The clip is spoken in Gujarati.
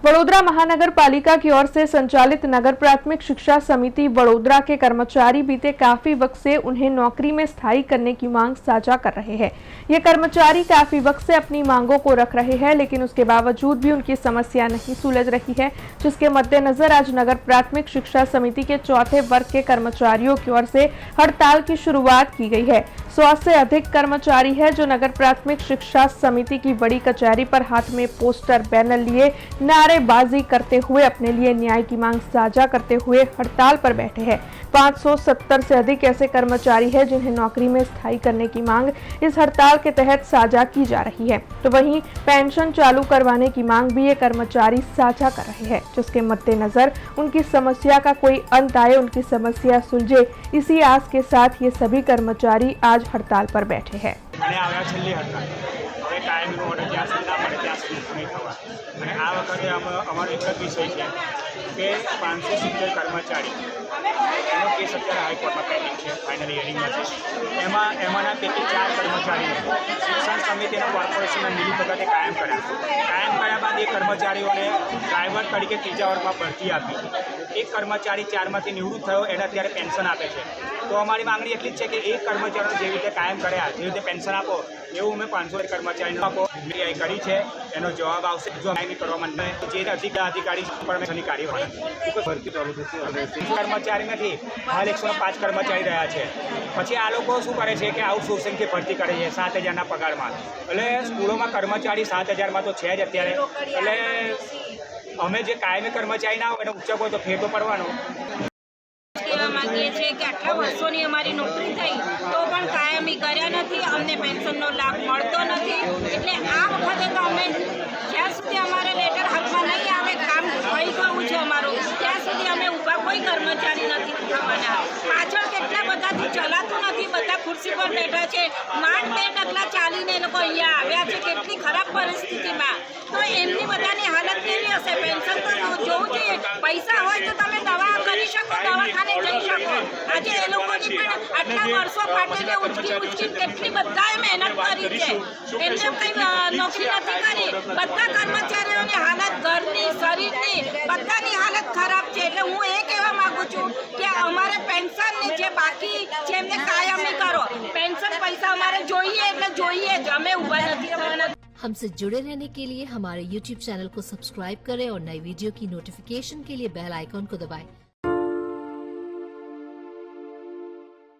वडोदरा महानगर पालिका की ओर से संचालित नगर प्राथमिक शिक्षा समिति वडोदरा के कर्मचारी बीते काफी वक्त से उन्हें नौकरी में स्थायी करने की मांग साझा कर रहे हैं। ये कर्मचारी काफी वक्त से अपनी मांगों को रख रहे हैं, लेकिन उसके बावजूद भी उनकी समस्या नहीं सुलझ रही है, जिसके मद्देनजर आज नगर प्राथमिक शिक्षा समिति के चौथे वर्ग के कर्मचारियों की ओर से हड़ताल की शुरुआत की गई है। 100 से अधिक कर्मचारी है जो नगर प्राथमिक शिक्षा समिति की बड़ी कचहरी पर हाथ में पोस्टर बैनर लिए नारेबाजी करते हुए अपने लिए न्याय की मांग साझा करते हुए हड़ताल पर बैठे हैं। 570 से अधिक ऐसे कर्मचारी हैं जिन्हें नौकरी में स्थायी करने की मांग इस हड़ताल के तहत साझा की जा रही है। तो वहीं पेंशन चालू करवाने की मांग भी ये कर्मचारी साझा कर रहे हैं, जिसके मद्देनजर उनकी समस्या का कोई अंत आए, उनकी समस्या सुलझे, इसी आस के साथ ये सभी कर्मचारी आज हड़ताल पर बैठे हैं। કાયમી ઓર્ડર જ્યાં સુધી ના મળે ત્યાં સુધી નહીં થવા અને આ વખતે અમારો એક જ વિષય છે કે 570 કર્મચારી એનો કેસ અત્યારે હાઈકોર્ટમાં પેન્ડિંગ છે, ફાઇનલ હિયરિંગમાં છે। એમાંના પૈકી 4 કર્મચારીઓ શિક્ષણ સમિતિના કોર્પોરેશનના મિલીભગતે કાયમ કર્યા બાદ એ કર્મચારીઓને ડ્રાઈવર તરીકે ત્રીજા વર્ગમાં ભરતી આપી। એક કર્મચારી 4માંથી નિવૃત્ત થયો, એને અત્યારે પેન્શન આપે છે। તો અમારી માંગણી એટલી જ છે કે એક કર્મચારીને જેવી રીતે કાયમ કર્યા, જેવી રીતે પેન્શન આપો એવું અમે 500 કર્મચારીને આપો કરી છે। એનો જવાબ આવશે જો કાયમી કરવામાં જે અધિકારી પરમેશનની કાર્યવાહી ભરતી ચાલુ થશે। કર્મચારી નથી, હાલ 105 કર્મચારી રહ્યા છે। પછી આ લોકો શું કરે છે કે આઉટસોર્સિંગથી ભરતી કરે છે 7000ના પગારમાં। એટલે સ્કૂલોમાં કર્મચારી 7000માં તો છે જ અત્યારે। એટલે અમે જે કાયમી કર્મચારી ના હોય એને ઉચ્ચક હોય તો ફેર તો પડવાનો। માંગીએ છીએ કે આટલા વર્ષોની અમારી નોકરી થઈ તો પણ કાયમી કર્યા નથી, અમને પેન્શનનો લાભ મળતો નથી। એટલે આ વખતે તો અમે જ્યાં સુધી અમારે લેટર હાથમાં નહીં આવે, કામ થઈ ગયું છે અમારું, ત્યાં સુધી અમે ઊભા કોઈ કર્મચારી નથી ઉઠાવવાના। પાછળ કેટલા બધાથી ચલાતું નથી, બધા ખુરશી પર બેઠા છે, માંડ 2 ડગલા ચાલીને એ લોકો અહીંયા આવ્યા છે કેટલી ખરાબ પરિસ્થિતિમાં। તો એમની બધાની હાલત કેવી હશે? પેન્શન તો જોવું જોઈએ, પૈસા હોય તો તમે દવા કરી શકો, દવાખાને જઈ શકો। આજે એ લોકોની પણ આટલા વર્ષો માટે ઉચકી કેટલી બધાએ મહેનત કરી છે, એમને કંઈ નોકરી નથી કરી। બધા કર્મચારીઓની હાલત, ઘરની, શરીરની, બધાની હાલત ખરાબ છે। એટલે હું એ કહેવા માંગુ છું કે અમારે પેન્શનની જે બાકી છે એમને કાયમી કરો। पेंशन पैसा हमारे જોઈએ એટલે જોઈએ જ, અમે ઊભા નથી થવાના। हमसे जुड़े रहने के लिए हमारे YouTube चैनल को सब्सक्राइब करें और नई वीडियो की नोटिफिकेशन के लिए बेल आइकॉन को दबाएं।